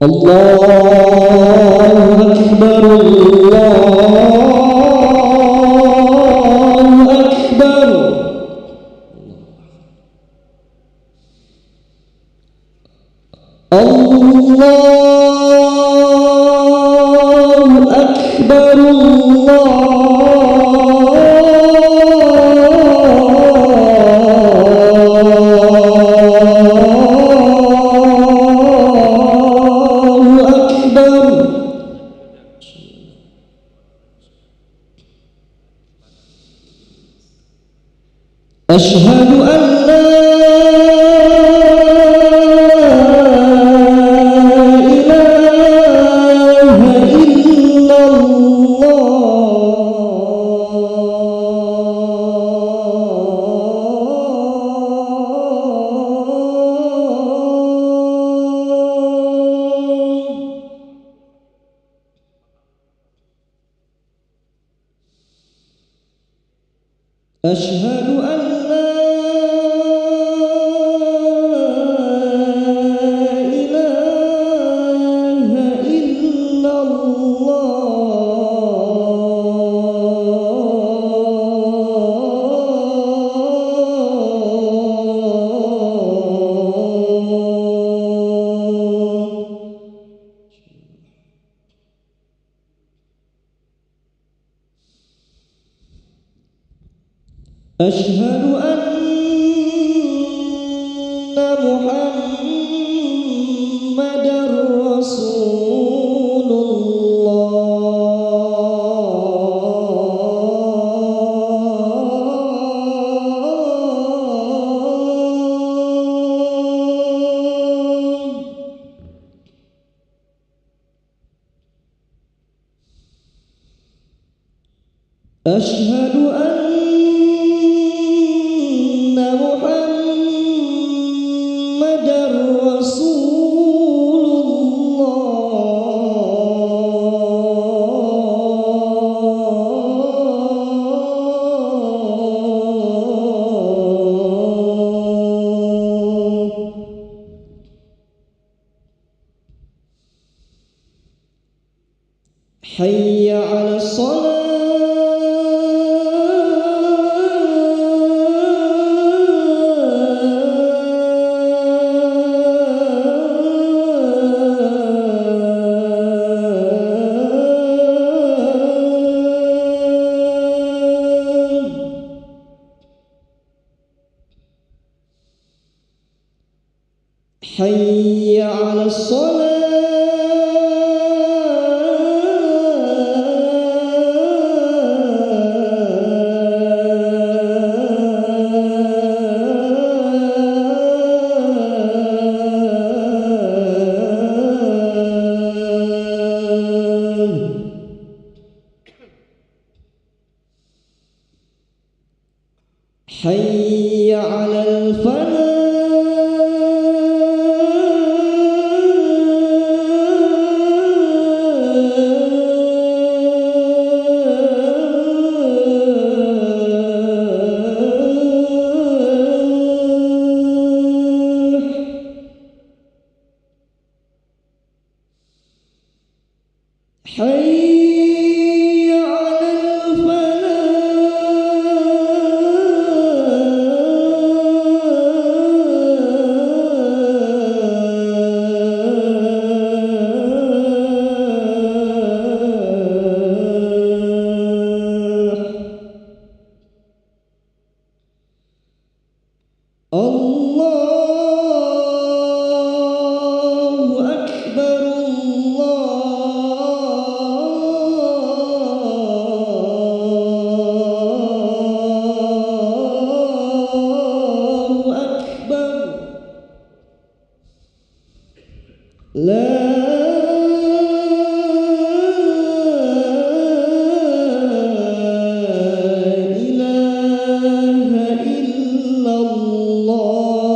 الله أكبر الله أكبر الله أكبر أشهد أن لا إله إلا الله أشهد أن لا إله إلا أشهد أن محمدًا رسول الله أشهد أن محمدًا رسول الله حي على الصلاة حي على الصلاة حي على الفلاح حي على الله أكبر الله أكبر لا إله إلا الله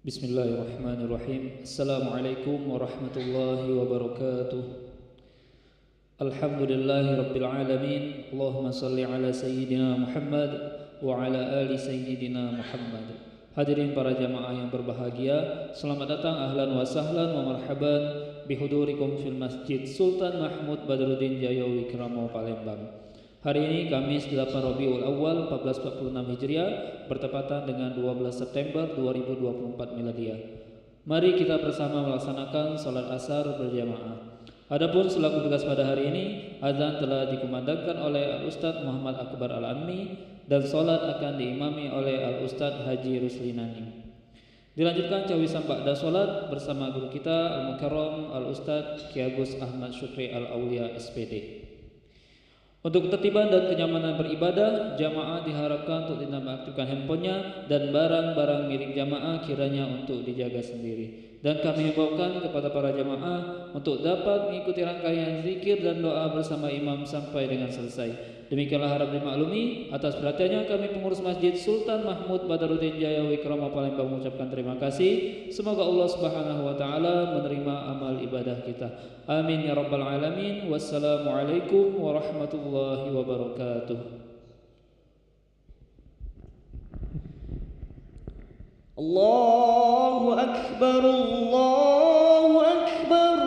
Bismillahirrahmanirrahim. Assalamualaikum warahmatullahi wabarakatuh. Alhamdulillahi rabbil alamin. Allahumma salli ala sayyidina Muhammad wa ala ali sayyidina Muhammad. Hadirin para jamaah yang berbahagia, selamat datang ahlan wa sahlan wa marhaban bihudurikum fil Masjid Sultan Mahmud Badruddin Jaya Wikramo Palembang. Hari ini Kamis 8 Rabiul Awal 1446 Hijriah bertepatan dengan 12 September 2024 Miladiah. Mari kita bersama melaksanakan salat asar berjamaah. Adapun selaku tugas pada hari ini, azan telah dikumandangkan oleh Al-Ustadz Muhammad Akbar Al-Ammi dan salat akan diimami oleh Al-Ustadz Haji Rusli Naning. Dilanjutkan cawisan ba'da salat bersama guru kita Al-Mukarram Al-Ustadz Ki Agus Ahmad Syukri Al-Aulia SPD. Untuk ketertiban dan kenyamanan beribadah, jamaah diharapkan untuk tidak mengaktifkan handphonenya dan barang-barang milik jamaah kiranya untuk dijaga sendiri. Dan kami himbaukan kepada para jamaah untuk dapat mengikuti rangkaian zikir dan doa bersama imam sampai dengan selesai. Demikianlah harap dimaklumi. Atas perhatiannya kami pengurus Masjid Sultan Mahmud Badruddin Jaya Wikramo Palembang mengucapkan terima kasih. Semoga Allah Subhanahu wa taala menerima amal ibadah kita. Amin ya rabbal alamin. Wassalamualaikum warahmatullahi wabarakatuh. Allahu Akbar, Allahu Akbar.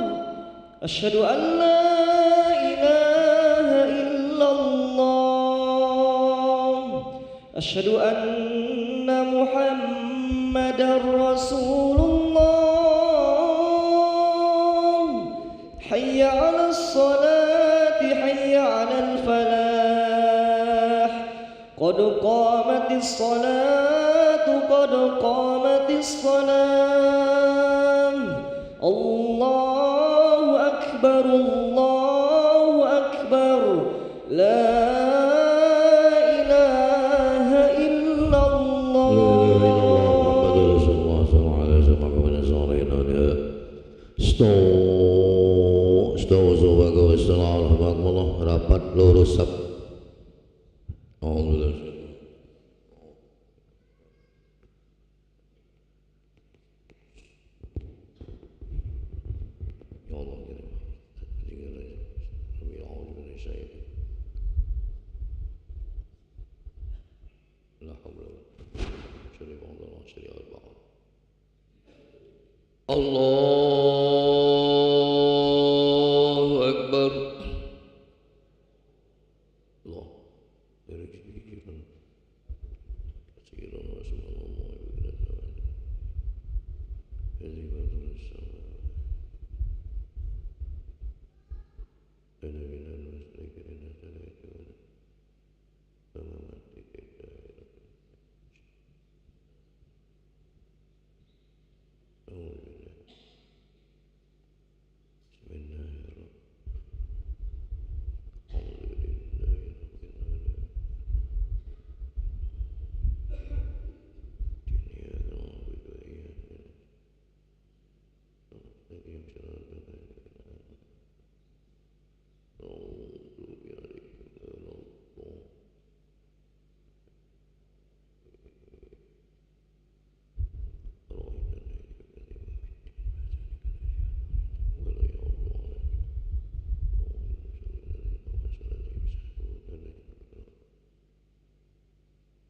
Asyhadu an la ilaha illallah. Asyhadu anna Muhammadar Rasulullah. Hayya 'alas salati, hayya 'alal falah. Qad qamatis salatu, qad qamatis salam. Allahu Akbar, Allahu Akbar. La ilaha illallah. Rapat lurus sab. Alhamdulillah. Ya Allah, ya Allah. La haula Allahu Akbar. Allah.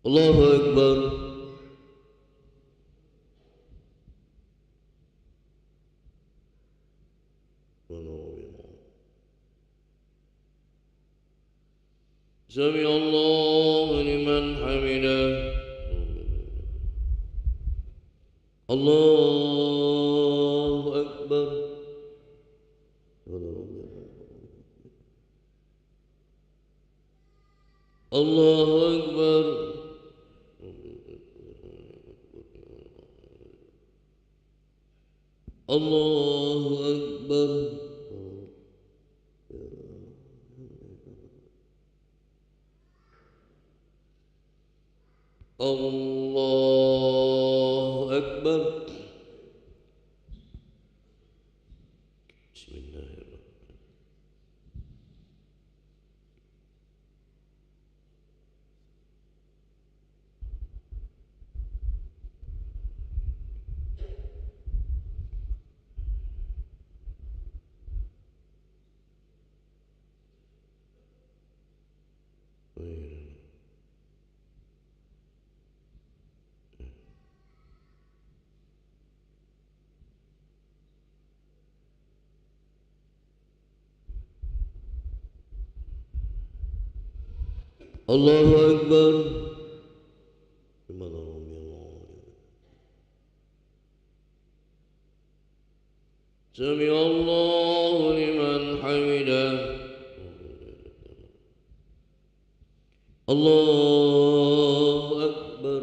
Allahu Akbar. Sami Allahu liman hamidah. Allahu Akbar. Allahu Akbar. Allahu Akbar. Allahu Akbar. Bismillahirrahmanirrahim. Allahu Akbar. Sami Allahu liman hamidah. Allahu Akbar.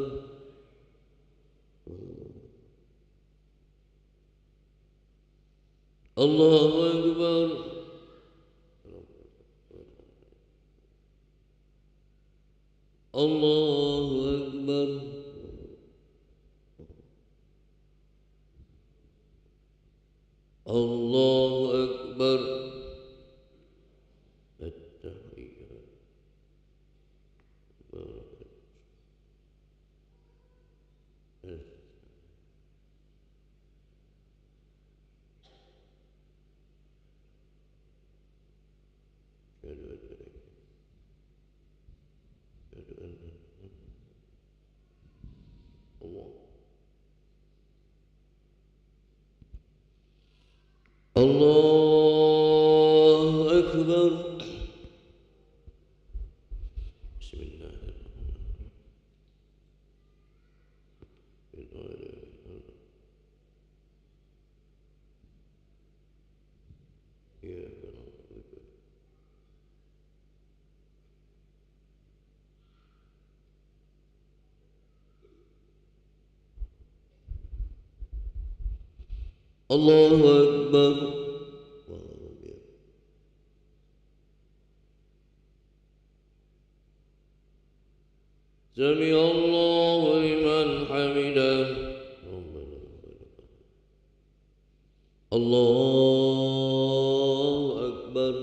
Allahu Akbar. Allahu Akbar. Allahu Akbar. Allahu Akbar. Allahu Akbar. Sami Allahu liman hamidah. Allahu Akbar.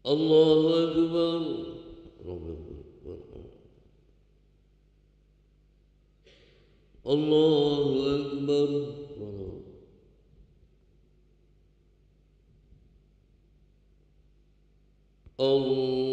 Allahu Akbar. Allahu Akbar. Allahu Akbar.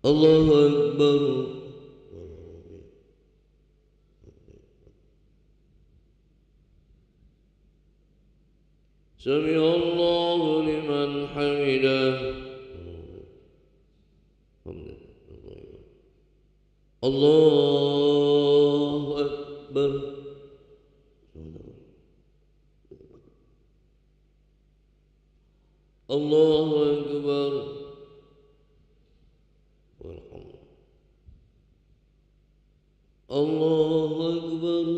Allahu Akbar. Sami Allahu liman hamidah. Allahu Akbar. Allahu Akbar. Allahu Akbar. Allahu Akbar.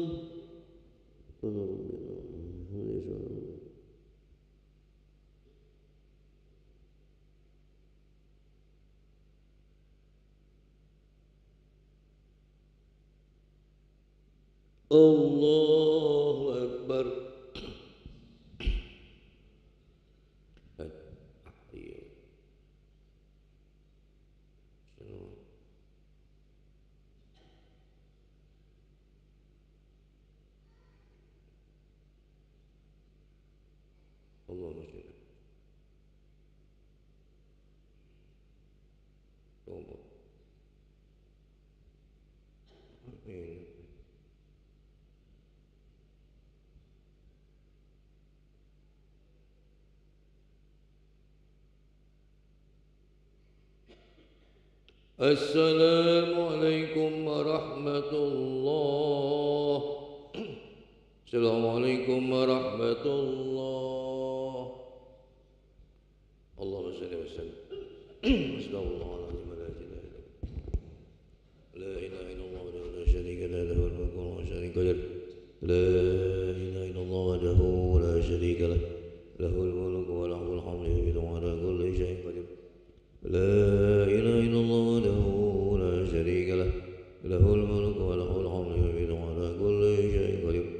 Assalamualaikum warahmatullah. Assalamualaikum warahmatullah. Allahumma salli wa sallim. Astagfirullahaladzim wa la ilaha illallah. La ilaha illallah wa la syarika lahu lahul mulku wa la syarika lahu. La ilaha illallah wahdahu la syarika lahu lahul mulku wa lahul hamdu wa huwa ala kulli syai'in qadir. لا إله إلا الله وحده لا شريك له له الملك وله الحمد وهو على كل شيء قدير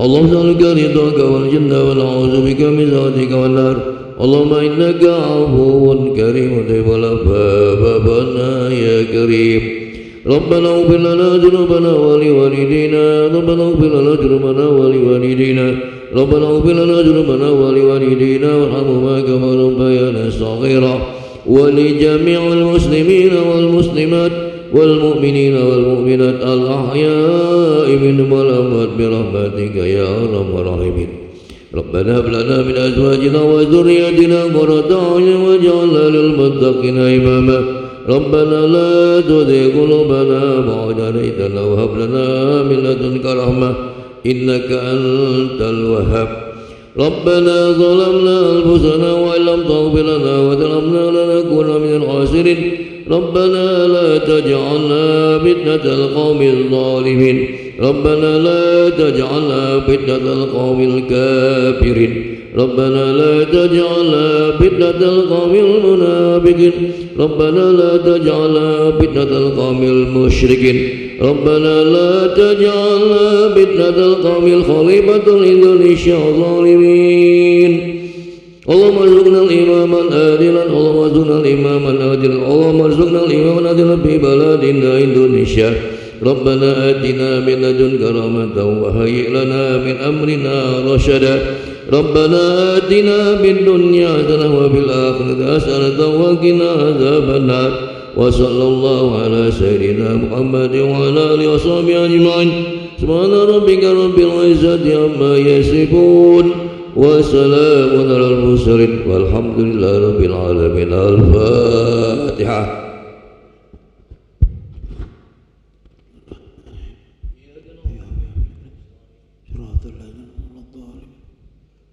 اللهم نسألك رضاك والجنة ونعوذ بك من سخطك والنار اللهم إنك عفو كريم تحب العفو فاعف عنا يا كريم ربنا اغفر لنا ذنوبنا ولوالدينا ربنا اغفر لنا ذنوبنا ولوالدينا ربنا اغفر لنا ذنوبنا ولوالدينا وارحمهما كما ربيانا صغيرا ولجميع المسلمين والمسلمات والمؤمنين والمؤمنات الأحياء منهم والأموات برحمتك يا أرحم الراحمين ربنا هب لنا من أزواجنا وذرياتنا قرة أعين واجعلنا للمتقين إماما ربنا لا تزغ قلوبنا بعد إذ هديتنا وهب لنا من لدنك رحمة إنك أنت الوهاب ربنا ظلمنا أنفسنا وإن لم تغفر لنا وترحمنا لنكون من الخاسرين ربنا لا تجعلنا فتنة القوم الظالمين ربنا لا تجعلنا فتنة القوم الكافرين ربنا لا تجعلنا فتنة القوم المنافقين ربنا لا تجعلنا فتنة القوم المشركين ربنا لا تجعلنا فتنة القوم الخليفة الإندونيسيا الظالمين اللهم ارزقنا الإمام العادلا اللهم ارزقنا الإمام العادلا اللهم ارزقنا الإمام العادلا في بلدنا إندونيسيا ربنا آتنا من لدنك رحمة وهيئ لنا من أمرنا رشدا ربنا آتنا في الدنيا حسنة وفي الآخرة حسنة وقنا عذاب النار وصلى الله على سيدنا محمد وعلى آله وصحبه أجمعين سبحان ربك رب العزة عما يصفون وسلام على المرسلين والحمد لله رب العالمين الفاتحة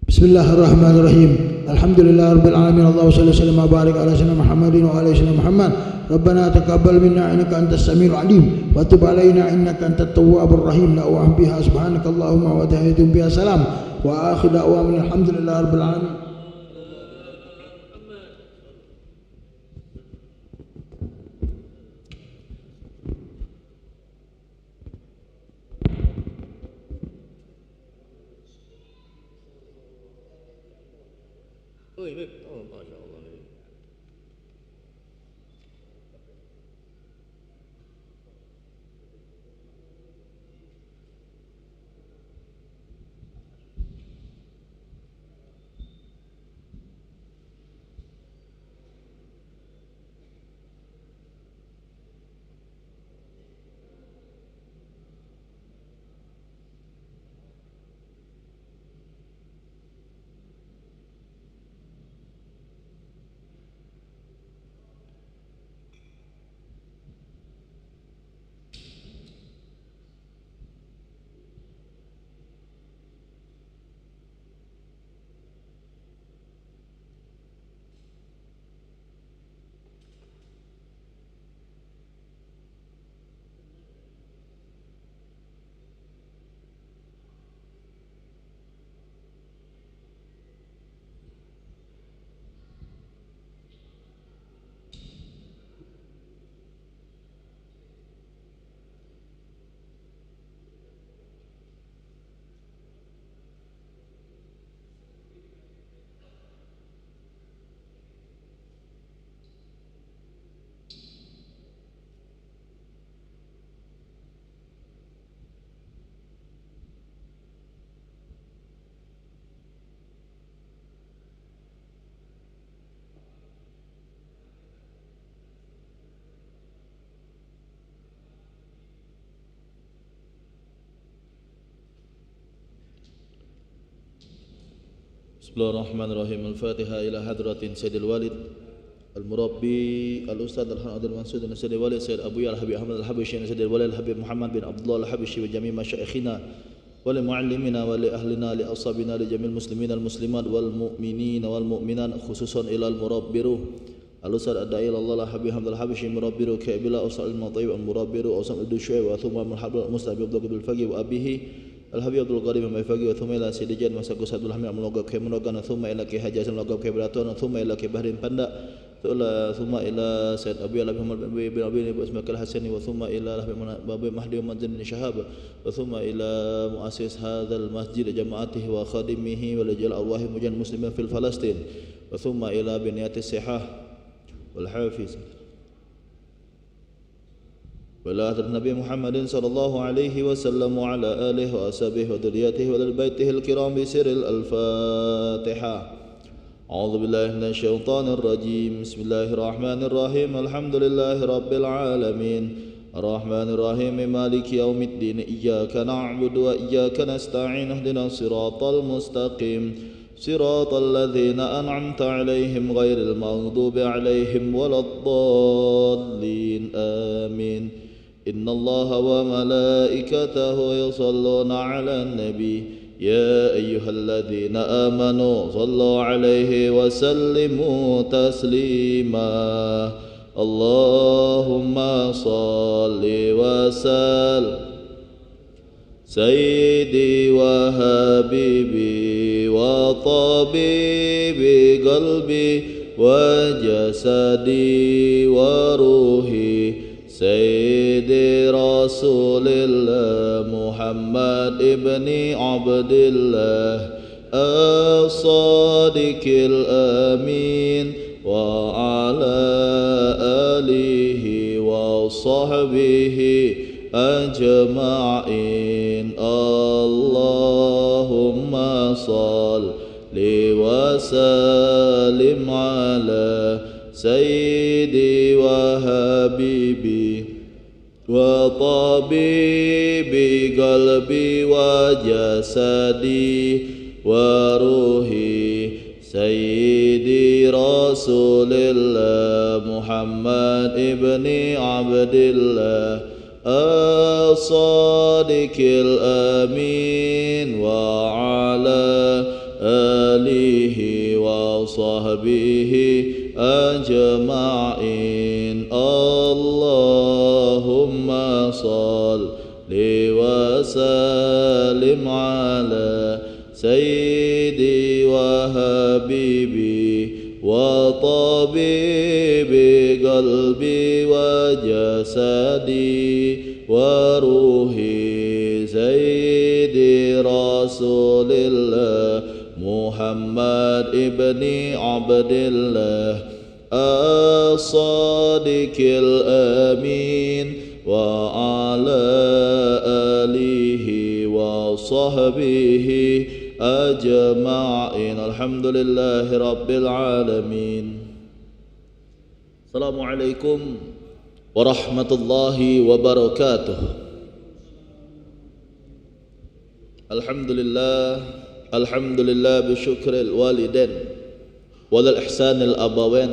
بسم الله الرحمن الرحيم الحمد لله رب العالمين اللهم صل وسلم وبارك على سيدنا محمد وعلى سيدنا محمد ربنا تقبل منا انك انت السميع العليم وتب علينا انك انت التواب الرحيم نأوهم بها سبحانك اللهم وتحيتهم بها سلام واخر دعوانا الحمد لله رب العالمين. Oh, Masya Allah. Bismillahirrahmanirrahim. Al-Fatihah ila hadratin Sayyidil Walid Al-Murabbi Al-Ustadz Al-Han Abdul Mansud dan Sayyidil Walid Sayyid Abu Ya Al-Habib Ahmad Al-Habishi dan Sayyidil Walid Al-Habib Muhammad bin Abdullah Al-Habishi wa jami' masyaikhina wa li muallimina wa li ahlina li ashabina li jamil muslimin al-muslimat wal mu'minin wal mu'minat khususan ila al-murabbiru Al-Ustadz Ad-Da'i Allah Al-Habib Ahmad Al-Habishi murabbiru ka'ibila Ustadz Al-Matayyib al-murabbiru Ustadz Al-Dushai wa thumma al-Habib Al-Mustabi Abdul Faqih wa abihi Al-Habib Abdul Qadim Al-Faqih wa thumma ila Siddijan Masakus Abdul Hamid Al-Mulogab Kay Munogan wa thumma ila Kay Hajaz Al-Mulogab Kay Beratuan wa thumma ila Kay Bahrin Panda ثم إلى سيد أبي الحبيب محمد بن أبي إسماعيل الحسني وثم إلى أبي مهدي محمد بن شهاب وثم إلى مؤسس هذا المسجد جماعته وخادمه ولجل أرواح مجاهدين المسلمين في فلسطين وثم إلى بنيات الصحة والحافظ وإلى النبي محمد صلى الله عليه وسلم وعلى آله وأصحابه وذريته وآل بيته الكرام بسر الفاتحة. أعوذ بالله من الشيطان الرجيم. بسم الله الرحمن الرحيم. الحمد لله رب العالمين الرحمن الرحيم مالك يوم الدين إياك نعبد وإياك نستعين اهدنا الصراط المستقيم صراط الذين أنعمت عليهم غير المغضوب عليهم ولا الضالين آمين. إن الله وملائكته يصلون على النبي يا أيها الذين آمنوا صلوا عليه وسلموا تسليما. اللهم صل وسلم سيدي وحبيبي وطبيبي قلبي وجسدي وروحي سيدي رسول الله محمد ابن عبد الله الصادق الأمين وعلى آله وصحبه أجمعين. اللهم صل وسلم على سيدي وحبيبي وطبيبي قلبي وجسدي وروحي سيدي رسول الله محمد ابن عبد الله الصادق الأمين وعلى آله وصحبه أجمعين. اللهم صل وسلم على سيدي وحبيبي وطبيبي قلبي وجسدي وروحي سيدي رسول الله محمد ابن عبد الله الصادق الأمين وعلى آله وصحبه أجمعين. الحمد لله رب العالمين. السلام عليكم ورحمة الله وبركاته. الحمد لله بشكر الوالدين والإحسان الأبوين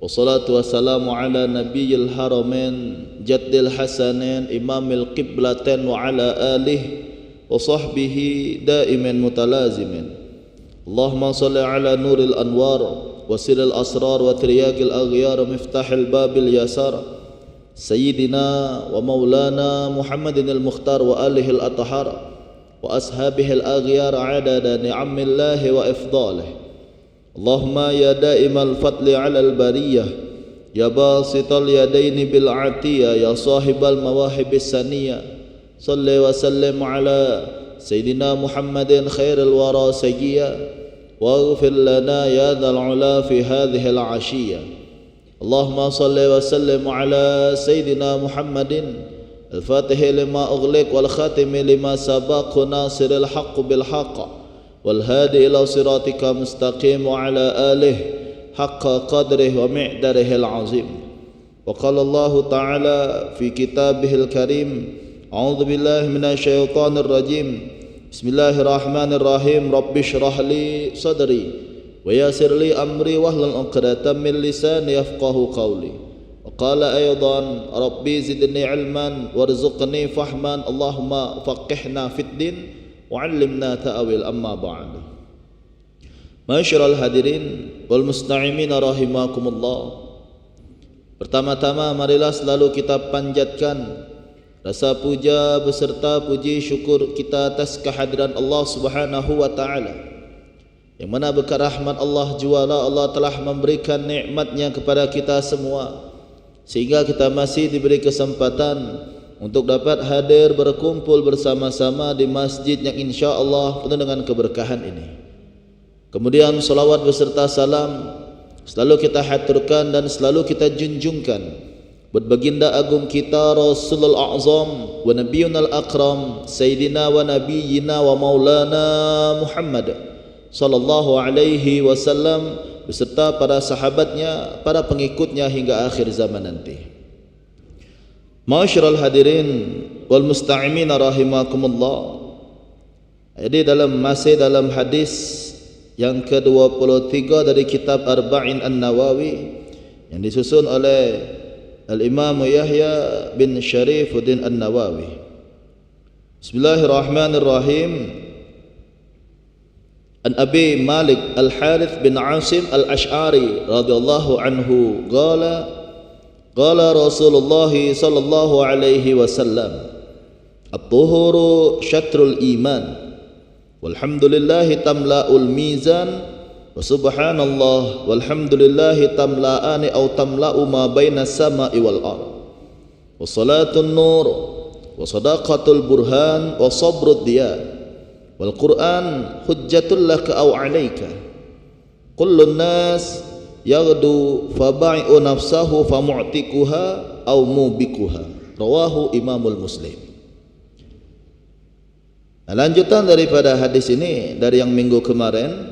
والصلاة والسلام على نبي الحرمين جد الحسنين إمام القبلتين وعلى آله وصحبه دائما متلازمين. اللهم صل على نور الأنوار وسر الأسرار وترياق الأغيار مفتاح الباب اليسار سيدنا ومولانا محمد المختار وآله الأطهار وأصحابه الأغيار عدد نعم الله وإفضاله. اللهم يا دائم الفضل على البرية يا باسط اليدين بالعطية يا صاحب المواهب السنية صل وسلم على سيدنا محمد خير الورى سجيا واغفر لنا يا ذا العلا في هذه العشية. اللهم صل وسلم على سيدنا محمد الفاتح لما أغلق والخاتم لما سبق ناصر الحق بالحق والهادي إلى صراطك مستقيم وعلى آله حق قدره ومقداره العظيم. وقال الله تعالى في كتابه الكريم أعوذ بالله من الشيطان الرجيم بسم الله الرحمن الرحيم رب اشرح لي صدري ويسر لي أمري واحلل عقدة من لساني يفقهوا قولي. وقال أيضا ربي زدني علما وارزقني فهما اللهم فقهنا في الدين وعلمنا تأويل. أما بعد. Masyarul hadirin wal musta'imin rahimakumullah. Pertama-tama marilah selalu kita panjatkan rasa puja beserta puji syukur kita atas kehadiran Allah Subhanahu wa taala yang mana berkat rahmat Allah juala Allah telah memberikan nikmatnya kepada kita semua, sehingga kita masih diberi kesempatan untuk dapat hadir berkumpul bersama-sama di masjid yang insya Allah penuh dengan keberkahan ini. Kemudian salawat beserta salam selalu kita haturkan dan selalu kita junjungkan buat baginda agung kita Rasulul A'zam wa Nabiyunal Akram Sayyidina wa Nabiyina wa Maulana Muhammad sallallahu alaihi wasallam beserta para sahabatnya, para pengikutnya hingga akhir zaman nanti. Ma'asyiral hadirin wal musta'imin rahimakumullah. Jadi masih dalam hadis yang ke-23 dari kitab Arba'in An-Nawawi yang disusun oleh Al-Imam Yahya bin Syarifuddin An-Nawawi. Bismillahirrahmanirrahim. An Abi Malik Al-Harith bin Asim Al-Ash'ari radhiyallahu anhu qala Rasulullah sallallahu alaihi wasallam at-tuhuru syatrul iman walhamdulillahi tamla'ul mizan wa subhanallah walhamdulillahi tamla'ani aw tamla'u ma baina as-sama'i wal ard wa salatun nur wa sadaqatul burhan wa sabrud diya wal Qur'an hujjatul laka aw 'alaika kullun nas yaghdu faba'i'u nafsahu famu'tikuha aw mubikuha rawahu Imamul Muslim. Lanjutan daripada hadis ini dari yang minggu kemarin,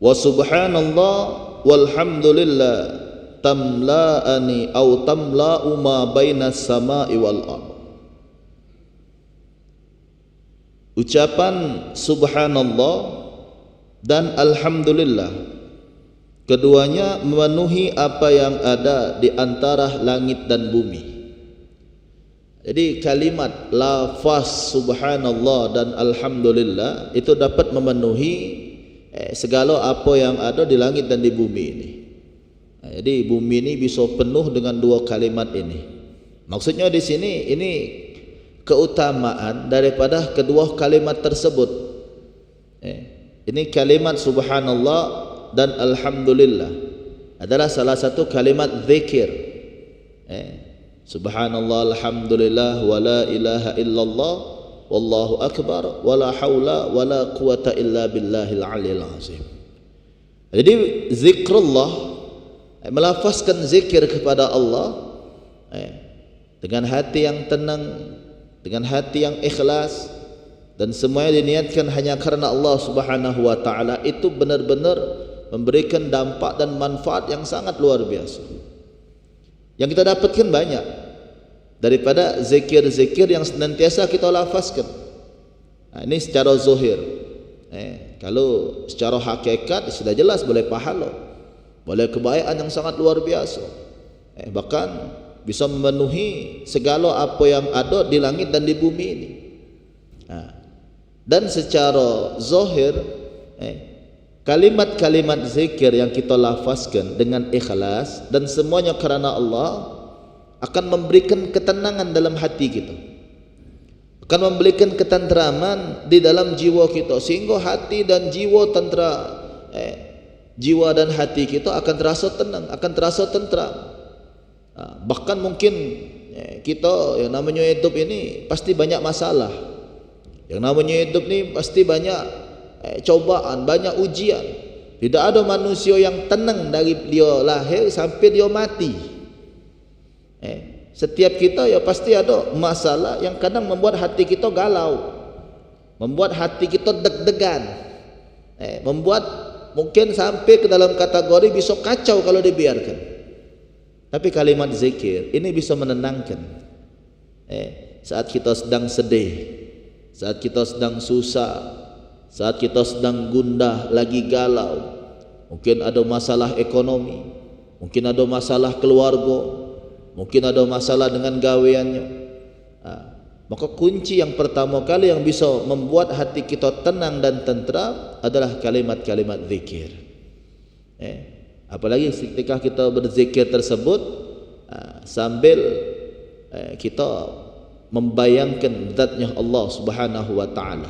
wa subhanallah walhamdulillah tamla'ani aw tamla'u ma bainas sama'i wal ard. Ucapan subhanallah dan alhamdulillah keduanya memenuhi apa yang ada di antara langit dan bumi. Jadi kalimat lafaz subhanallah dan alhamdulillah itu dapat memenuhi segala apa yang ada di langit dan di bumi ini. Jadi bumi ini bisa penuh dengan dua kalimat ini. Maksudnya di sini ini keutamaan daripada kedua kalimat tersebut. Ini kalimat subhanallah dan alhamdulillah adalah salah satu kalimat zikir. Subhanallah alhamdulillah wa la ilaha illallah wallahu akbar wa la hawla wa la quwata illa billahil aliyil azim. Jadi zikrullah, melafazkan zikir kepada Allah dengan hati yang tenang, dengan hati yang ikhlas, dan semuanya diniatkan hanya karena Allah Subhanahu wa taala, itu benar-benar memberikan dampak dan manfaat yang sangat luar biasa. Yang kita dapatkan banyak daripada zikir-zikir yang senantiasa kita lafazkan. Ini secara zahir. Kalau secara hakikat sudah jelas boleh pahala, boleh kebaikan yang sangat luar biasa. Bahkan bisa memenuhi segala apa yang ada di langit dan di bumi ini. Dan secara zahir, kalimat-kalimat zikir yang kita lafazkan dengan ikhlas dan semuanya kerana Allah akan memberikan ketenangan dalam hati kita, akan memberikan ketenteraman di dalam jiwa kita, sehingga hati dan jiwa jiwa dan hati kita akan terasa tenang, akan terasa tentram. Bahkan mungkin kita yang namanya hidup ini pasti banyak masalah, yang namanya hidup ini pasti banyak cobaan, banyak ujian. Tidak ada manusia yang tenang dari dia lahir sampai dia mati. Setiap kita ya pasti ada masalah yang kadang membuat hati kita galau, membuat hati kita deg-degan, membuat mungkin sampai ke dalam kategori bisa kacau kalau dibiarkan. Tapi kalimat zikir ini bisa menenangkan. Saat kita sedang sedih, saat kita sedang susah, saat kita sedang gundah, lagi galau, mungkin ada masalah ekonomi, mungkin ada masalah keluarga, mungkin ada masalah dengan gaweannya. Maka kunci yang pertama kali yang bisa membuat hati kita tenang dan tentram adalah kalimat-kalimat zikir. Apalagi ketika kita berzikir tersebut sambil kita membayangkan zatnya Allah Subhanahu wa taala,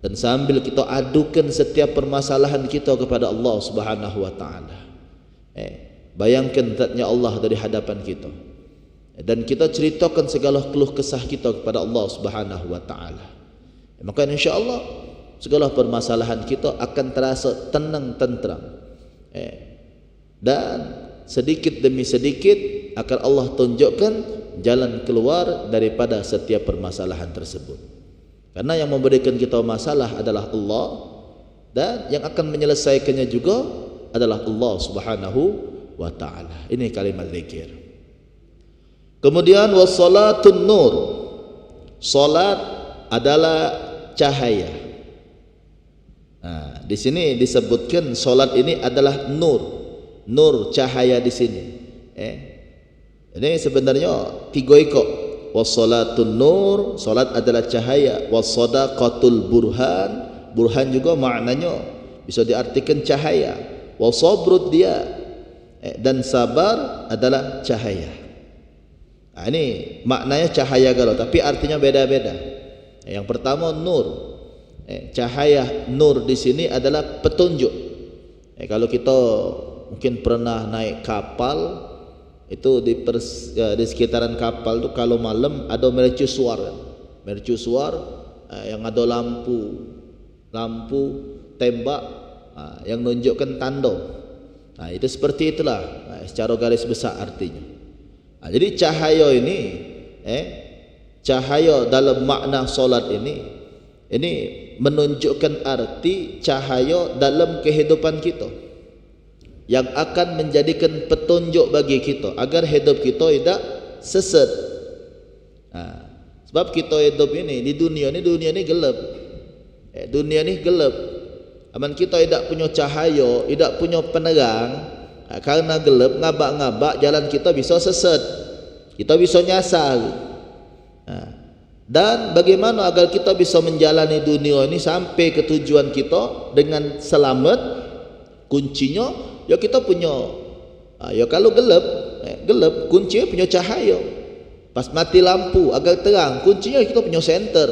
dan sambil kita adukan setiap permasalahan kita kepada Allah Subhanahu wa taala. Bayangkan zatnya Allah dari hadapan kita. Dan kita ceritakan segala keluh kesah kita kepada Allah Subhanahu wa taala. Maka insya-Allah segala permasalahan kita akan terasa tenang tentram. Dan sedikit demi sedikit akan Allah tunjukkan jalan keluar daripada setiap permasalahan tersebut. Karena yang memberikan kita masalah adalah Allah, dan yang akan menyelesaikannya juga adalah Allah Subhanahu wa taala. Ini kalimat zikir. Kemudian wassalatun nur. Salat adalah cahaya. Nah, di sini disebutkan salat ini adalah nur. Nur, cahaya di sini. Ini sebenarnya tiga ekor. Wassalatun nur, salat adalah cahaya. Wassadaqatul burhan, burhan juga maknanya bisa diartikan cahaya. Wasabrud dia, dan sabar adalah cahaya. Nah, ini maknanya cahaya kalau, tapi artinya beda-beda. Yang pertama nur, cahaya nur di sini adalah petunjuk. Kalau kita mungkin pernah naik kapal, itu di sekitaran kapal tu kalau malam ada mercusuar, yang ada lampu tembak yang menunjukkan tanda. Nah, itu seperti itulah secara garis besar artinya. Jadi cahaya ini, cahaya dalam makna solat ini menunjukkan arti cahaya dalam kehidupan kita, yang akan menjadikan petunjuk bagi kita agar hidup kita tidak sesat. Sebab kita hidup ini di dunia ini gelap. Dunia ini gelap. Aman kita tidak punya cahaya, tidak punya penerang, karena gelap, ngabak-ngabak jalan kita bisa sesat. Kita bisa nyasar. Dan bagaimana agar kita bisa menjalani dunia ini sampai ke tujuan kita dengan selamat? Kuncinya ya kita punya, ya kalau gelap, kuncinya punya cahaya. Pas mati lampu agar terang, kuncinya kita punya senter.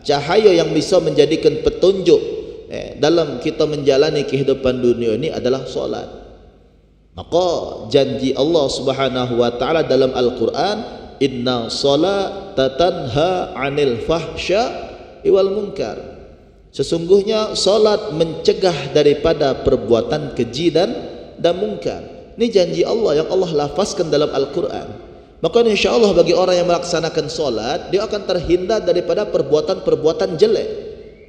Cahaya yang bisa menjadikan petunjuk dalam kita menjalani kehidupan dunia ini adalah solat. Maka janji Allah Subhanahu wa taala dalam Al-Quran, inna salata tanha 'anil fahsya'i wal munkar. Sesungguhnya salat mencegah daripada perbuatan keji dan mungkar. Ini janji Allah yang Allah lafazkan dalam Al-Quran. Maka insyaallah bagi orang yang melaksanakan salat, dia akan terhindar daripada perbuatan-perbuatan jelek,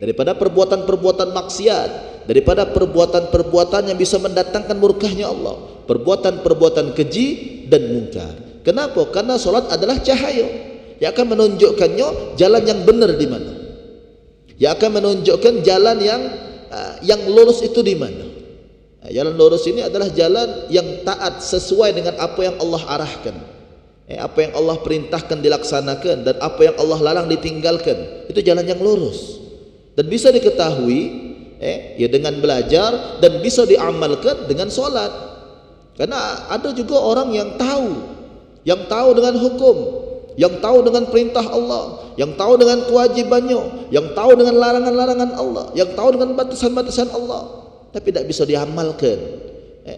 daripada perbuatan-perbuatan maksiat, daripada perbuatan-perbuatan yang bisa mendatangkan murkahnya Allah, perbuatan-perbuatan keji dan mungkar. Kenapa? Karena salat adalah cahaya yang akan menunjukkannya jalan yang benar di mana, yang akan menunjukkan jalan yang lurus itu di mana. Jalan lurus ini adalah jalan yang taat sesuai dengan apa yang Allah arahkan, apa yang Allah perintahkan dilaksanakan, dan apa yang Allah larang ditinggalkan. Itu jalan yang lurus dan bisa diketahui ya dengan belajar, dan bisa diamalkan dengan solat. Karena ada juga orang yang tahu dengan hukum, yang tahu dengan perintah Allah, yang tahu dengan kewajibannya, yang tahu dengan larangan-larangan Allah, yang tahu dengan batasan-batasan Allah, tapi tidak bisa diamalkan.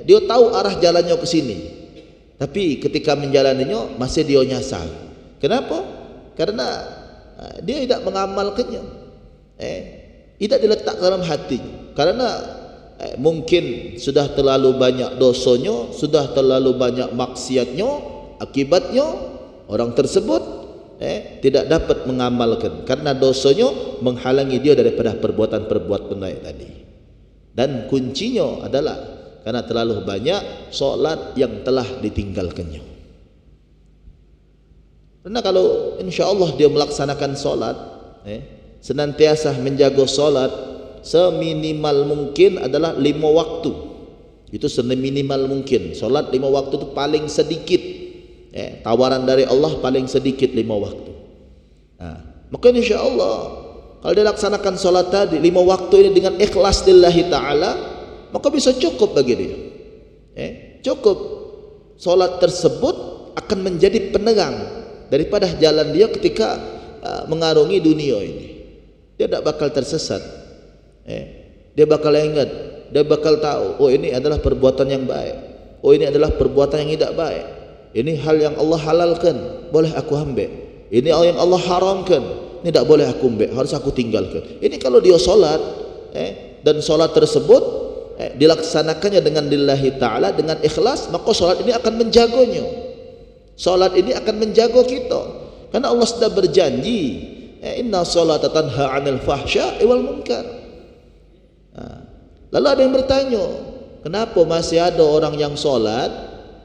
Dia tahu arah jalannya ke sini, tapi ketika menjalaninya masih dia nyasar. Kenapa? Karena dia tidak mengamalkannya, tidak diletak dalam hatinya. Karena mungkin sudah terlalu banyak dosanya, sudah terlalu banyak maksiatnya, akibatnya orang tersebut tidak dapat mengamalkan, karena dosanya menghalangi dia daripada perbuatan-perbuatan baik tadi. Dan kuncinya adalah karena terlalu banyak solat yang telah ditinggalkannya. Karena kalau insyaAllah dia melaksanakan solat, senantiasa menjaga solat, seminimal mungkin adalah 5 waktu. Itu seminimal mungkin. Solat 5 waktu itu paling sedikit. Tawaran dari Allah paling sedikit 5 waktu. Maka insyaAllah kalau dia laksanakan solat tadi 5 waktu ini dengan ikhlas lillahi ta'ala, maka bisa cukup bagi dia. Cukup. Solat tersebut akan menjadi penerang daripada jalan dia ketika mengarungi dunia ini. dia tak bakal tersesat. Dia bakal ingat, dia bakal tahu, oh ini adalah perbuatan yang baik, oh ini adalah perbuatan yang tidak baik, ini hal yang Allah halalkan, boleh aku ambil, ini hal yang Allah haramkan, ini tak boleh aku ambil, harus aku tinggalkan. Ini kalau dia solat, dan solat tersebut dilaksanakannya dengan lillahi ta'ala, dengan ikhlas, maka solat ini akan menjaganya. Solat ini akan menjaga kita, karena Allah sudah berjanji, inna salata tanha 'anil fahsya'i wal munkar. Lalu ada yang bertanya, kenapa masih ada orang yang solat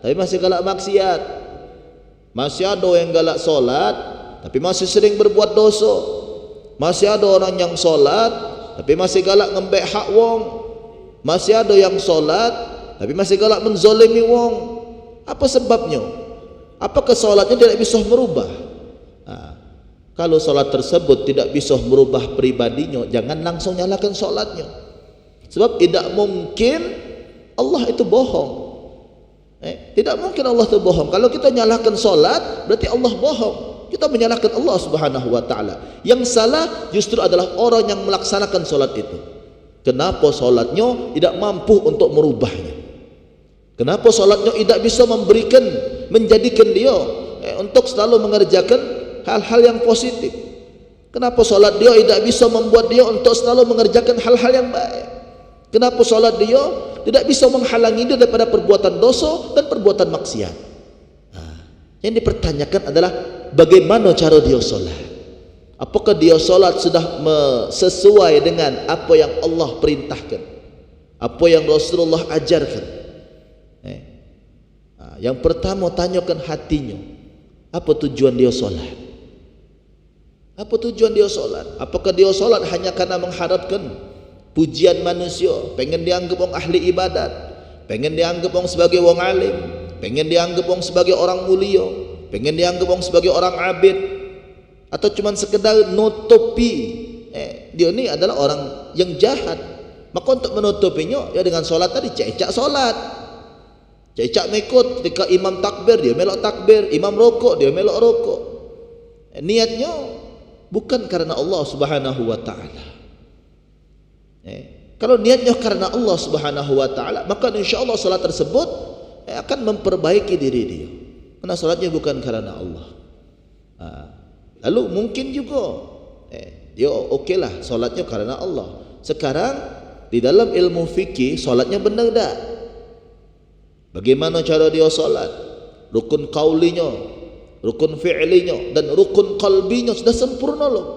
tapi masih galak maksiat? Masih ada yang galak solat tapi masih sering berbuat dosa. Masih ada orang yang solat tapi masih galak ngembek hak wong. Masih ada yang solat tapi masih galak menzolimi wong. Apa sebabnya? Apakah solatnya tidak bisa merubah? Kalau solat tersebut tidak bisa merubah pribadinya, jangan langsung nyalakan solatnya. Sebab tidak mungkin Allah itu bohong. Tidak mungkin Allah itu bohong. Kalau kita nyalakan solat, berarti Allah bohong. Kita menyalahkan Allah Subhanahu wa ta'ala. Yang salah justru adalah orang yang melaksanakan solat itu. Kenapa solatnya tidak mampu untuk merubahnya? Kenapa solatnya tidak bisa menjadikan dia untuk selalu mengerjakan hal-hal yang positif? Kenapa solat dia tidak bisa membuat dia untuk selalu mengerjakan hal-hal yang baik? Kenapa solat dia tidak bisa menghalangi dia daripada perbuatan dosa dan perbuatan maksiat? Yang dipertanyakan adalah bagaimana cara dia solat? Apakah dia solat sudah sesuai dengan apa yang Allah perintahkan, apa yang Rasulullah ajarkan? Yang pertama, tanyakan hatinya, apa tujuan dia solat? Apa tujuan dia solat? Apakah dia solat hanya karena mengharapkan pujian manusia, pengen dianggap orang ahli ibadat, pengen dianggap orang sebagai orang alim, pengen dianggap orang sebagai orang mulia, pengen dianggap orang sebagai orang abid, atau cuma sekedar nutupi dia ni adalah orang yang jahat? Maka untuk menutupinya ya dengan solat tadi, cecak solat, cecak mekut. Ketika imam takbir dia melok takbir, imam rokok dia melok rokok. Niatnya bukan karena Allah Subhanahu wa ta'ala. Kalau niatnya karena Allah Subhanahu wa ta'ala, maka insyaallah salat tersebut akan memperbaiki diri dia, karena salatnya bukan karena Allah. Lalu mungkin juga dia okeylah salatnya karena Allah. Sekarang di dalam ilmu fikih salatnya benar tak? Bagaimana cara dia salat? Rukun qaulinya, rukun fi'linya dan rukun qalbinya sudah sempurna loh.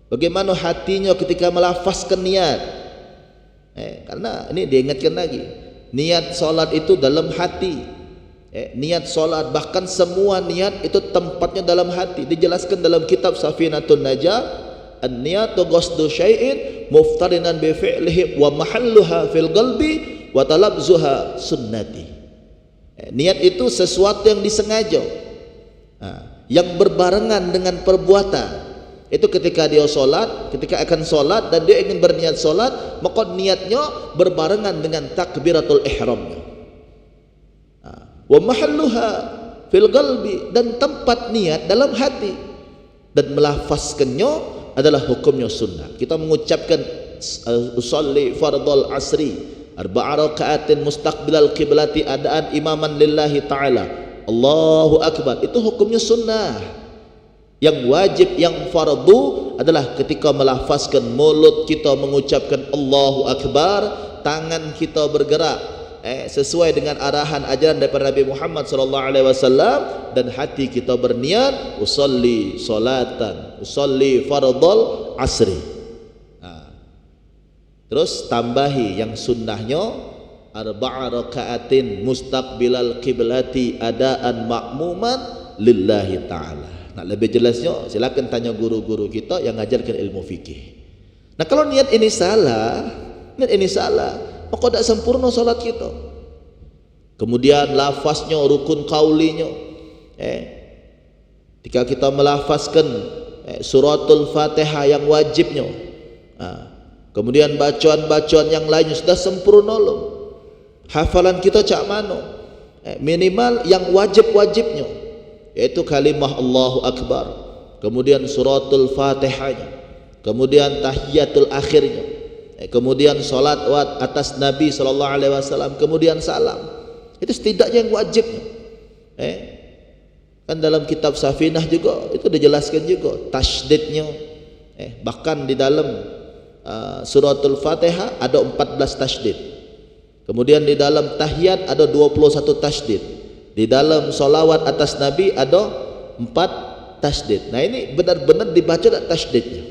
Bagaimana hatinya ketika melafazkan niat? Karena ini diingatkan lagi, niat solat itu dalam hati. Niat solat, bahkan semua niat itu tempatnya dalam hati. Dijelaskan dalam kitab Safinatun Najah, an-niyatu qasdu syai'in muftarinan bi fi'lihi wa mahalluha fil qalbi wa talabzuha sunnati. Niat itu sesuatu yang disengaja, yang berbarengan dengan perbuatan. Itu ketika dia solat, ketika akan solat dan dia ingin berniat solat, maka niatnya berbarengan dengan takbiratul ihramnya. Wa mahalluha fil qalbi, dan tempat niat dalam hati, dan melafazkannya adalah hukumnya sunnah. Kita mengucapkan usolli fardhal asri arba'a raka'atin mustaqbilal qiblati adaan imaman lillahi ta'ala, Allahu akbar, itu hukumnya sunnah. Yang wajib, yang fardu adalah ketika melafazkan, mulut kita mengucapkan Allahu akbar, tangan kita bergerak sesuai dengan arahan ajaran daripada Nabi Muhammad SAW, dan hati kita berniat usolli salatan, usolli fardhal asri. Terus tambahi yang sunnahnya arba'a raka'atin mustaqbilal qiblati adaan ma'muman lillahi ta'ala. Nak lebih jelasnya silakan tanya guru-guru kita yang mengajarkan ilmu fikih. Nah, kalau niat ini salah, maka tidak sempurna salat kita. Kemudian lafaznya, rukun qaulinya, ketika kita melafazkan suratul Fatihah yang wajibnya, kemudian bacaan-bacaan yang lainnya sudah sempurna loh. Hafalan kita cak mana? Minimal yang wajib-wajibnya, yaitu kalimah Allahu Akbar, kemudian suratul Fatihahnya, kemudian tahiyatul akhirnya, kemudian solat atas Nabi SAW, kemudian salam. Itu setidaknya yang wajibnya. Kan dalam kitab Safinah juga itu dijelaskan juga tasydidnya. Bahkan di dalam suratul Fatihah ada 14 tasydid. Kemudian di dalam tahiyat ada 21 tasydid. Di dalam solawat atas Nabi ada 4 tasydid. Nah ini benar-benar dibaca tak tasydidnya.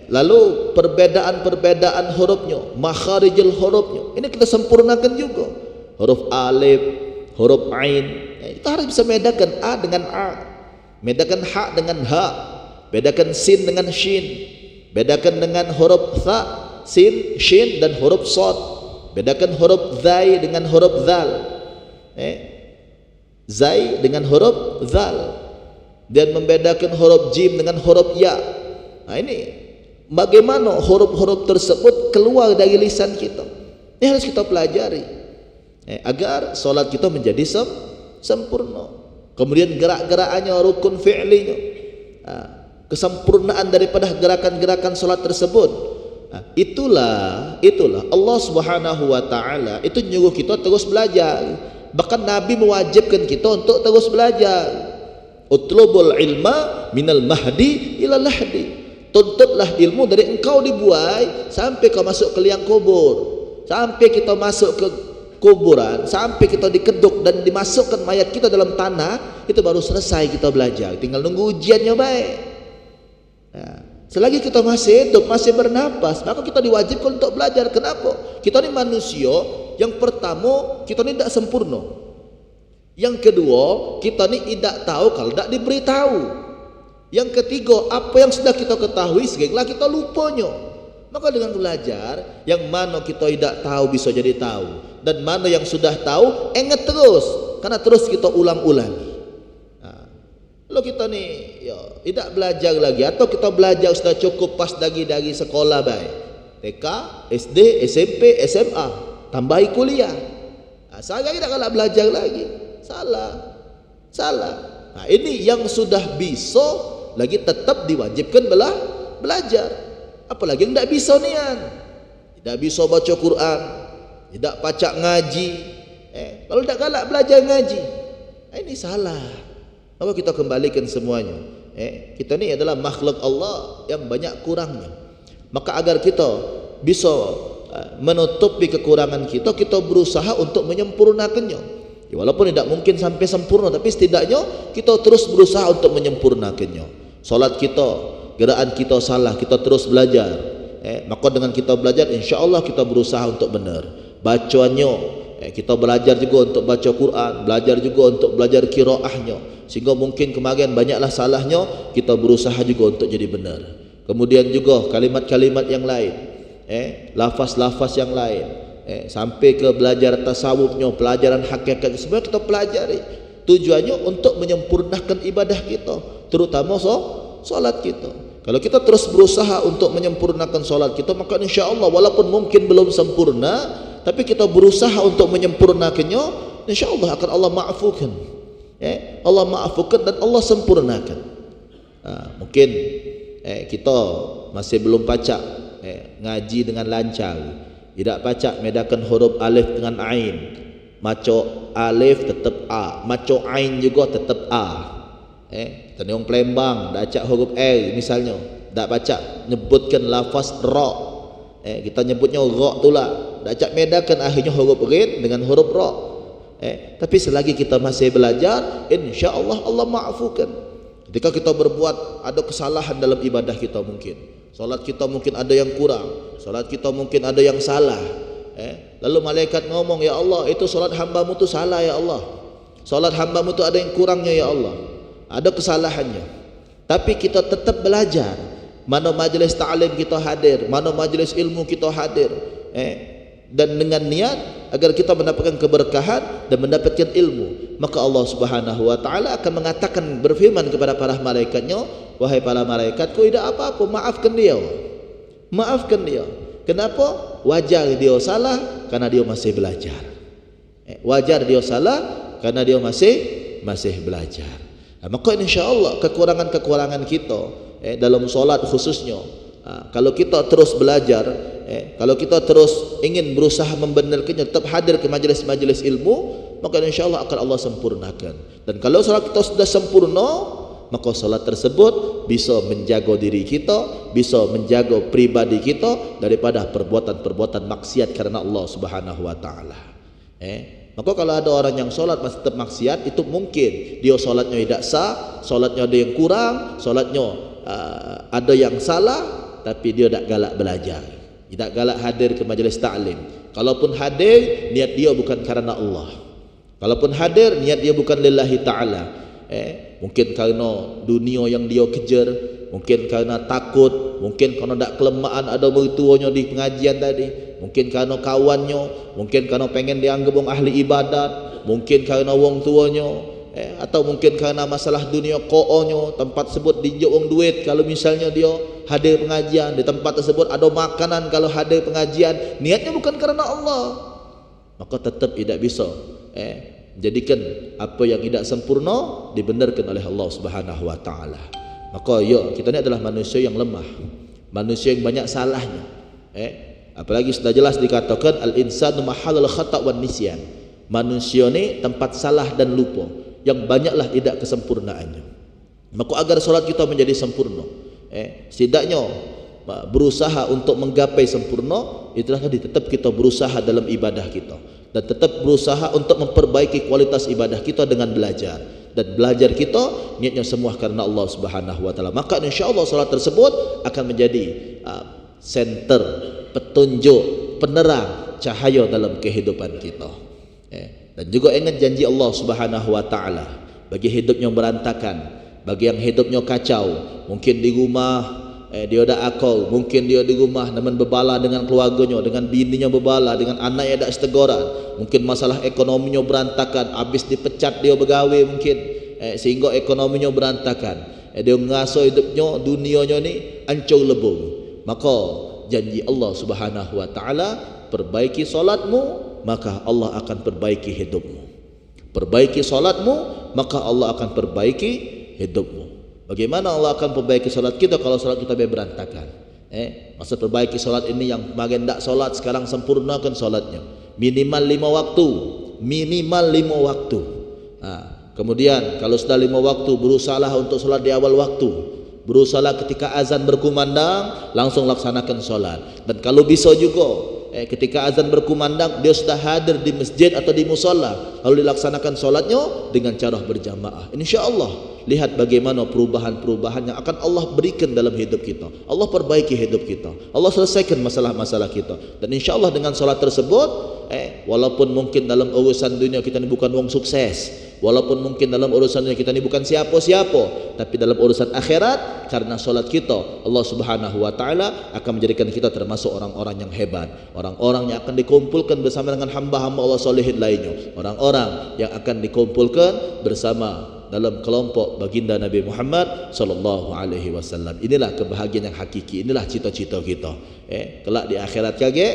Lalu perbedaan-perbedaan hurufnya, makharijul hurufnya, ini kita sempurnakan juga. Huruf alif, huruf ain, kita harus bisa bedakan a dengan a, bedakan ha dengan ha, bedakan sin dengan shin, bedakan dengan huruf tha, sin, shin dan huruf sad, bedakan huruf zai dengan huruf zal, zai dengan huruf zal, dan membedakan huruf jim dengan huruf ya. Nah ini bagaimana huruf-huruf tersebut keluar dari lisan kita, ini harus kita pelajari agar solat kita menjadi sempurna. Kemudian gerak-gerakannya, rukun fi'linya, kesempurnaan daripada gerakan-gerakan solat tersebut. Itulah Allah Subhanahu wa taala itu nyuruh kita terus belajar. Bahkan Nabi mewajibkan kita untuk terus belajar. Utlubul ilma minal mahdi ila lahdi. Tuntutlah ilmu dari engkau dibuai sampai kau masuk ke liang kubur, sampai kita masuk ke kuburan, sampai kita dikeduk dan dimasukkan mayat kita dalam tanah, itu baru selesai kita belajar. Tinggal nunggu ujiannya baik. Nah, selagi kita masih hidup, masih bernapas, maka kita diwajibkan untuk belajar. Kenapa? Kita ini manusia. Yang pertama, kita ini tidak sempurna. Yang kedua, kita ini tidak tahu kalau tidak diberitahu. Yang ketiga, apa yang sudah kita ketahui seringlah kita lupanya. Maka dengan belajar, yang mana kita tidak tahu bisa jadi tahu, dan mana yang sudah tahu ingat terus, karena terus kita ulang-ulang. Kalau kita nih tidak belajar lagi, atau kita belajar sudah cukup pas dari sekolah baik, TK, SD, SMP, SMA, tambahi kuliah, saya tidak kalah belajar lagi, salah. Nah ini yang sudah bisa lagi tetap diwajibkan belajar. Apalagi yang tidak bisa nian, tidak bisa baca Quran, tidak baca ngaji, kalau tidak galak belajar ngaji, ini salah. Maka kita kembalikan semuanya. Kita ini adalah makhluk Allah yang banyak kurangnya. Maka agar kita bisa menutupi kekurangan kita berusaha untuk menyempurnakannya. Walaupun tidak mungkin sampai sempurna, tapi setidaknya kita terus berusaha untuk menyempurnakannya. Salat kita, gerakan kita salah, kita terus belajar. Maka dengan kita belajar, insya Allah kita berusaha untuk benar. Bacaannya, kita belajar juga untuk baca Quran, belajar juga untuk belajar qiraahnya. Sehingga mungkin kemarin banyaklah salahnya, kita berusaha juga untuk jadi benar. Kemudian juga kalimat-kalimat yang lain, lafaz-lafaz yang lain, sampai ke belajar tasawufnya, pelajaran hakikat, semua kita pelajari. Tujuannya untuk menyempurnakan ibadah kita, terutama solat kita. Kalau kita terus berusaha untuk menyempurnakan solat kita, maka insya Allah walaupun mungkin belum sempurna, tapi kita berusaha untuk menyempurnakannya, insya Allah akan Allah maafukan. Allah maafukan dan Allah sempurnakan. Mungkin kita masih belum pacak ngaji dengan lancar, tidak pacak bedakan huruf alif dengan ain. Maco alif tetap a, maco ain juga tetap a. Tanyong Palembang dak acak huruf L misalnya, dak pacak nyebutkan lafaz ra. Kita nyebutnya ra itulah, dak acak bedakan akhirnya huruf rin dengan huruf ra. Tapi selagi kita masih belajar, insya-Allah Allah maafukan. Ketika kita berbuat ada kesalahan dalam ibadah kita, mungkin salat kita mungkin ada yang kurang, salat kita mungkin ada yang salah. Lalu malaikat ngomong, ya Allah, itu salat hambamu itu salah ya Allah, salat hambamu itu ada yang kurangnya ya Allah, ada kesalahannya. Tapi kita tetap belajar. Mana majlis ta'lim kita hadir, mana majlis ilmu kita hadir, dan dengan niat agar kita mendapatkan keberkahan dan mendapatkan ilmu, maka Allah Subhanahu wa taala akan mengatakan, berfirman kepada para malaikatnya, wahai para malaikatku, tidak apa-apa, maafkan dia. Maafkan dia. Kenapa? Wajar dia salah karena dia masih belajar. Wajar dia salah karena dia masih belajar. Maka insya Allah kekurangan-kekurangan kita dalam solat khususnya, kalau kita terus belajar, kalau kita terus ingin berusaha membenarkannya, tetap hadir ke majlis-majlis ilmu, maka insyaAllah akan Allah sempurnakan. Dan kalau solat kita sudah sempurna, maka solat tersebut bisa menjaga diri kita, bisa menjaga pribadi kita daripada perbuatan-perbuatan maksiat karena Allah Subhanahu wa taala. Maka kalau ada orang yang solat masih tetap maksiat, itu mungkin dia solatnya tidak sah, solatnya ada yang kurang, solatnya ada yang salah, tapi dia tak galak belajar, tidak galak hadir ke majlis ta'lim. Kalaupun hadir, niat dia bukan karena Allah. Kalaupun hadir, niat dia bukan lillahi ta'ala. Mungkin karena dunia yang dia kejar, mungkin karena takut, mungkin karena tak kelemahan ada mertuanya di pengajian tadi, mungkin karena kawannya, mungkin karena pengen dianggap orang ahli ibadat, mungkin karena wong tuanya, atau mungkin karena masalah dunia koonyo, tempat sebut dijak wong duit. Kalau misalnya dia hadir pengajian, di tempat tersebut ada makanan, kalau hadir pengajian niatnya bukan karena Allah, maka tetap tidak bisa jadikan apa yang tidak sempurna dibenarkan oleh Allah Subhanahu wa taala. Maka kita ni adalah manusia yang lemah, manusia yang banyak salahnya. Apalagi sudah jelas dikatakan al-insanu mahallul khata' wan nisyan. Manusia ni tempat salah dan lupa, yang banyaklah tidak kesempurnaannya. Maka agar solat kita menjadi sempurna, setidaknya berusaha untuk menggapai sempurna, itulah tadi tetap kita berusaha dalam ibadah kita, dan tetap berusaha untuk memperbaiki kualitas ibadah kita dengan belajar. Dan belajar kita niatnya semua karena Allah Subhanahu wa taala. Maka insyaallah salat tersebut akan menjadi center, petunjuk, penerang, cahaya dalam kehidupan kita. Dan juga ingat janji Allah Subhanahu wa taala bagi hidup yang berantakan, bagi yang hidupnya kacau, mungkin di rumah dia ada akal, mungkin dia di rumah namun berbala dengan keluarganya, dengan bininya berbala, dengan anaknya ada setegoran, mungkin masalah ekonominya berantakan, habis dipecat dia bergawe mungkin, sehingga ekonominya berantakan, dia ngasuh hidupnya, dunianya ni hancur lebur. Maka janji Allah Subhanahu wa taala, perbaiki solatmu, maka Allah akan perbaiki hidupmu. Perbaiki solatmu, maka Allah akan perbaiki hidupmu. Bagaimana Allah akan perbaiki solat kita kalau solat kita berantakan? Maksud perbaiki solat ini yang kemarin tak solat, sekarang sempurnakan solatnya. Minimal 5 waktu. Minimal 5 waktu. Kemudian kalau sudah 5 waktu, berusahalah untuk solat di awal waktu. Berusahalah ketika azan berkumandang, langsung laksanakan solat. Dan kalau bisa juga, ketika azan berkumandang dia sudah hadir di masjid atau di musola, lalu dilaksanakan solatnya dengan cara berjamaah. InsyaAllah lihat bagaimana perubahan-perubahan yang akan Allah berikan dalam hidup kita. Allah perbaiki hidup kita, Allah selesaikan masalah-masalah kita. Dan insyaAllah dengan solat tersebut, walaupun mungkin dalam urusan dunia kita ini bukan wong sukses, walaupun mungkin dalam urusan dunia kita ini bukan siapa-siapa, tapi dalam urusan akhirat, karena solat kita Allah Subhanahu wa taala akan menjadikan kita termasuk orang-orang yang hebat, orang-orang yang akan dikumpulkan bersama dengan hamba-hamba Allah solihin lainnya, orang-orang yang akan dikumpulkan bersama dalam kelompok baginda Nabi Muhammad sallallahu alaihi wasallam. Inilah kebahagiaan yang hakiki, inilah cita-cita kita. Kelak di akhirat kage,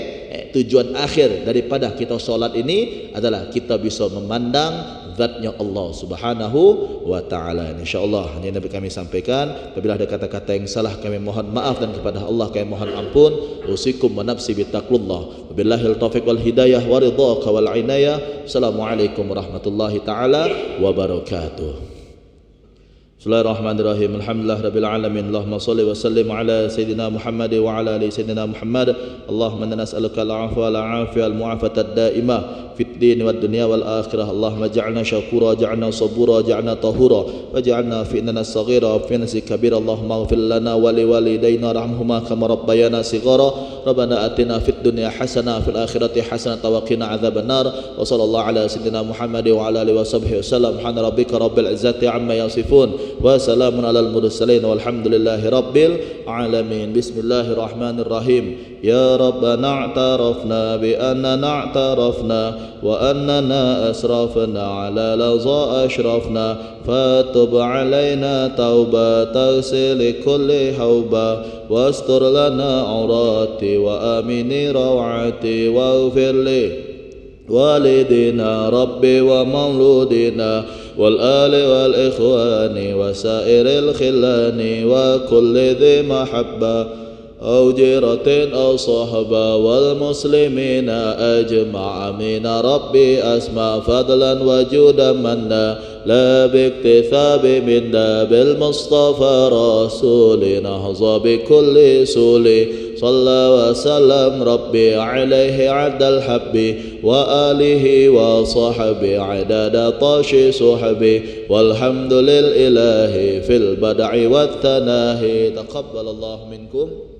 tujuan akhir daripada kita solat ini adalah kita bisa memandang zatnya Allah Subhanahu wa taala. Insyaallah hanya Nabi kami sampaikan. Apabila ada kata-kata yang salah kami mohon maaf, dan kepada Allah kami mohon ampun. Usikum wa nafsi bittaqullah. Wabillahil taufiq wal hidayah wa ridhaka wal inayah. Assalamualaikum warahmatullahi taala wabarakatuh. Bismillahirrahmanirrahim. Alhamdulillah rabbil alamin. Allahumma shalli wa sallim ala sayyidina Muhammad wa ala ali sayyidina Muhammad. Allahumma inna nas'aluka al-'afwa wal 'afiyah wal mu'afata ad-da'imah fid din wad dunya wal akhirah. Allahumma ja'alna syakura, ja'alna sabura, ja'alna tahura, waj'alna fi innana saghira wa fi nasi kabira. Allahumma ighfir lana wa li walidayna warhamhuma kama rabbayana shighara. Rabbana atina fid dunya hasanah fil akhirati hasanah wa qina adzabannar. Wa sallallahu ala sayyidina Muhammad wa ala alihi wa sahbihi wasallam. Subhana rabbika rabbil izzati amma yasifun wa salamun alal mursalin walhamdulillahi rabbil alamin. Bismillahirrahmanirrahim. Ya Rabbana a'tarafna bi annana a'tarafna wa annana asrafna ala laza ashrafna fatub alaina tauba taghsil kulli hauba wastur lana aurati wa amini rawati waghfir li والدنا ربي ومولودنا والآل والإخوان وسائر الخلان وكل ذي محبة أو جيرة أو صحبة والمسلمين أجمع من ربي أسمع فضلا وجودا منا لا باكتساب منا بالمصطفى رسول نهض بكل سول صلى وسلم ربي عليه عد الحب وآله وصحبه عدد طاش صحبه والحمد لله في البدع والتناهي تقبل الله منكم